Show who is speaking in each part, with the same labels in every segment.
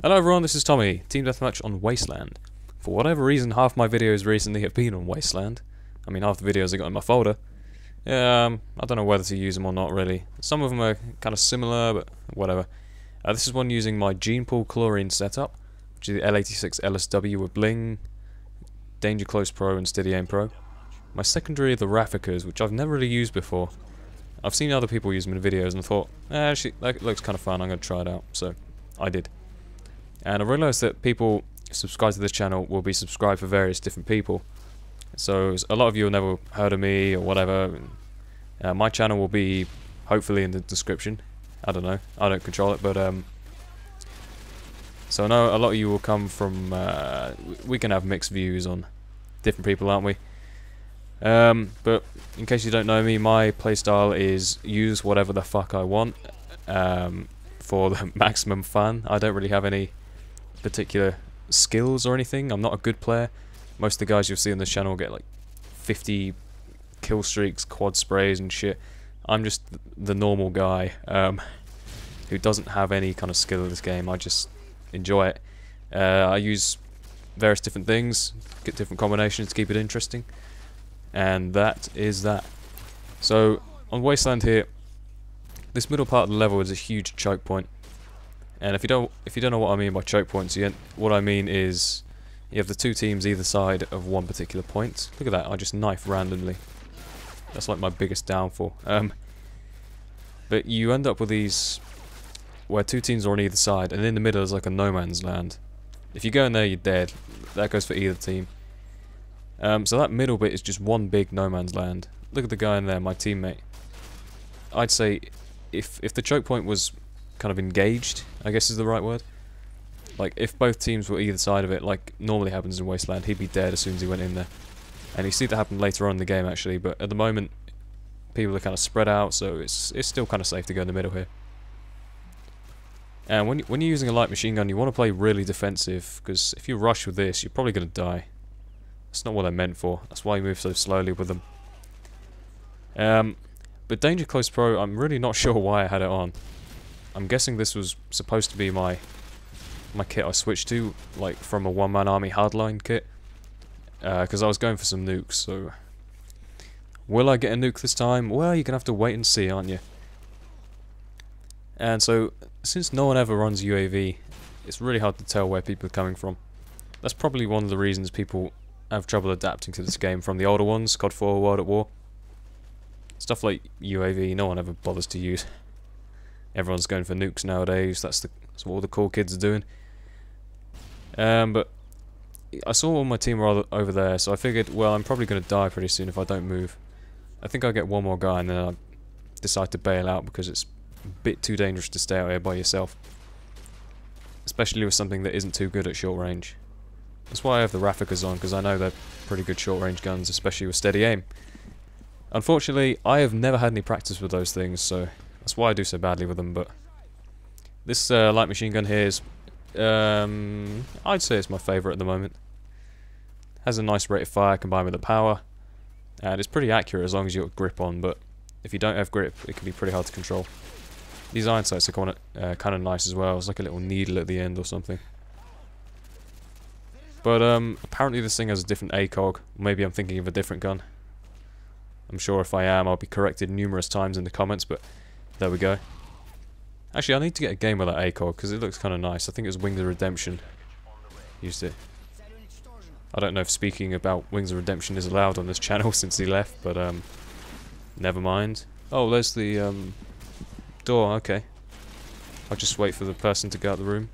Speaker 1: Hello everyone, this is Tommy, Team Deathmatch on Wasteland. For whatever reason, half my videos recently have been on Wasteland. I mean, half the videos I got in my folder. I don't know whether to use them or not really. Some of them are kind of similar, but whatever. This is one using my gene pool chlorine setup, which is the L86 LSW with Bling, Danger Close Pro and Steady Aim Pro. My secondary are the Rafficas, which I've never really used before. I've seen other people use them in videos and I thought, actually, that looks kind of fun, I'm going to try it out. So, I did. And I realised that people subscribed to this channel will be subscribed for various different people. So a lot of you have never heard of me or whatever. My channel will be hopefully in the description. I don't know. I don't control it, but so I know a lot of you will come from. We can have mixed views on different people, aren't we? But in case you don't know me, my playstyle is use whatever the fuck I want for the maximum fun. I don't really have any particular skills or anything. I'm not a good player. Most of the guys you'll see on this channel get like 50 kill streaks, quad sprays and shit. I'm just the normal guy who doesn't have any kind of skill in this game. I just enjoy it. I use various different things, get different combinations to keep it interesting, and that is that. So on Wasteland here, this middle part of the level is a huge choke point. And if you don't know what I mean by choke points, what I mean is you have the two teams either side of one particular point. Look at that, I just knife randomly. That's like my biggest downfall. But you end up with these where two teams are on either side, and in the middle is like a no man's land. If you go in there, you're dead. That goes for either team. So that middle bit is just one big no man's land. Look at the guy in there, my teammate. I'd say if the choke point was kind of engaged, I guess is the right word. Like if both teams were either side of it, like normally happens in Wasteland, he'd be dead as soon as he went in there. And you see that happen later on in the game actually, but at the moment people are kind of spread out, so it's still kind of safe to go in the middle here. And when you're using a light machine gun, you want to play really defensive, because if you rush with this, you're probably going to die. That's not what they're meant for. That's why you move so slowly with them. But Danger Close Pro, I'm really not sure why I had it on. I'm guessing this was supposed to be my kit I switched to, like from a one-man army hardline kit, because I was going for some nukes. So, will I get a nuke this time? Well, you're gonna have to wait and see, aren't you? And so, since no one ever runs UAV, it's really hard to tell where people are coming from. That's probably one of the reasons people have trouble adapting to this game from the older ones, CoD 4, World at War. Stuff like UAV, no one ever bothers to use. Everyone's going for nukes nowadays. That's what all the cool kids are doing. But I saw all my team were over there, so I figured, well, I'm probably going to die pretty soon if I don't move. I think I'll get one more guy and then I'll decide to bail out, because it's a bit too dangerous to stay out here by yourself. Especially with something that isn't too good at short range. That's why I have the Rafficas on, because I know they're pretty good short range guns, especially with steady aim. Unfortunately, I have never had any practice with those things, so that's why I do so badly with them. But this light machine gun here is, I'd say it's my favourite at the moment. Has a nice rate of fire combined with the power, and it's pretty accurate as long as you've got grip on, but if you don't have grip, it can be pretty hard to control. These iron sights are kind of nice as well. It's like a little needle at the end or something. But apparently this thing has a different ACOG. Maybe I'm thinking of a different gun. I'm sure if I am, I'll be corrected numerous times in the comments, but there we go. Actually, I need to get a game with that ACOG, because it looks kind of nice. I think it was Wings of Redemption used it. I don't know if speaking about Wings of Redemption is allowed on this channel since he left, but never mind. Oh, there's the door, okay. I'll just wait for the person to go out the room.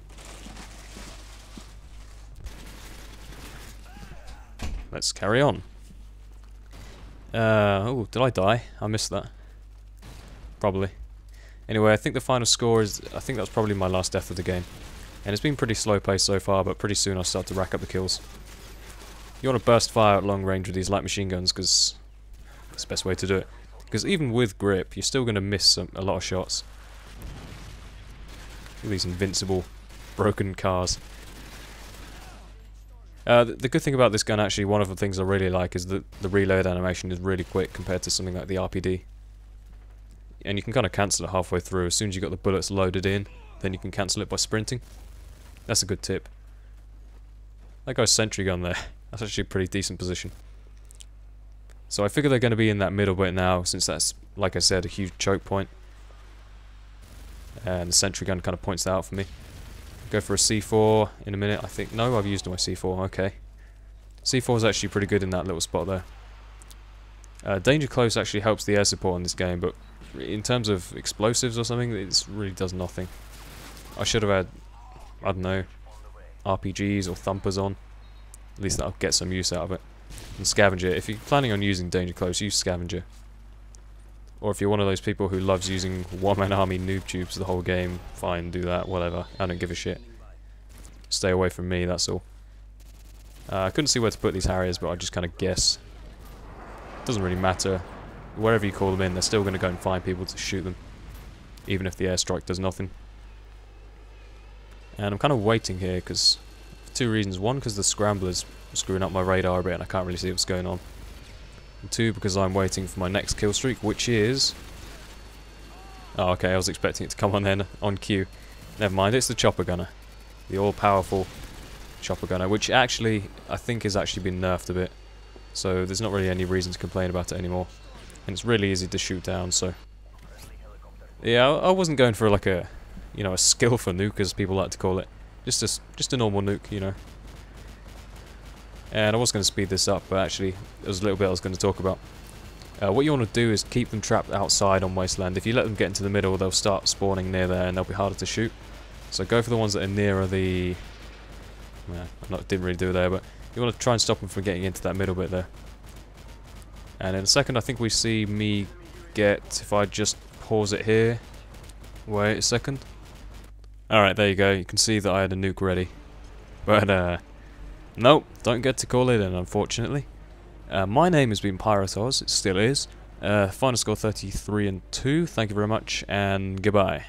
Speaker 1: Let's carry on. Oh, did I die? I missed that. Probably. Anyway, I think the final score is, I think that's probably my last death of the game. And it's been pretty slow paced so far, but pretty soon I'll start to rack up the kills. You want to burst fire at long range with these light machine guns, because it's the best way to do it. Because even with grip, you're still going to miss a lot of shots. Look at these invincible, broken cars. The good thing about this gun, actually, one of the things I really like is that the reload animation is really quick compared to something like the RPD. And you can kind of cancel it halfway through. As soon as you've got the bullets loaded in, then you can cancel it by sprinting. That's a good tip. That guy's sentry gun there. That's actually a pretty decent position. So I figure they're going to be in that middle bit now, since that's, like I said, a huge choke point. And the sentry gun kind of points that out for me. Go for a C4 in a minute, I think. No, I've used my C4, okay. C4 is actually pretty good in that little spot there. Danger close actually helps the air support in this game, but in terms of explosives or something, it really does nothing. I should have had, I don't know, RPGs or thumpers on. At least that'll get some use out of it. And scavenger, if you're planning on using danger close, use scavenger. Or if you're one of those people who loves using one-man army noob tubes the whole game, fine, do that, whatever. I don't give a shit. Stay away from me, that's all. I couldn't see where to put these Harriers, but I just kind of guess. Doesn't really matter. Wherever you call them in, they're still going to go and find people to shoot them. Even if the airstrike does nothing. And I'm kind of waiting here, because... for two reasons. One, because the scramblers are screwing up my radar a bit and I can't really see what's going on. And two, because I'm waiting for my next kill streak, which is... oh, okay, I was expecting it to come on then, on cue. Never mind, it's the chopper gunner. The all-powerful chopper gunner, which actually, I think has actually been nerfed a bit. So there's not really any reason to complain about it anymore. And it's really easy to shoot down, so... yeah, I wasn't going for like a, you know, a skillful nuke, as people like to call it. Just a normal nuke, you know. And I was going to speed this up, but actually, there's a little bit I was going to talk about. What you want to do is keep them trapped outside on Wasteland. If you let them get into the middle, they'll start spawning near there, and they'll be harder to shoot. So go for the ones that are nearer the... well, didn't really do there, but you want to try and stop them from getting into that middle bit there. And in a second, I think we see me get... if I just pause it here... wait a second. Alright, there you go. You can see that I had a nuke ready. But, nope, don't get to call it in, unfortunately. My name has been pyrotoz, it still is. Final score 33 and 2. Thank you very much, and goodbye.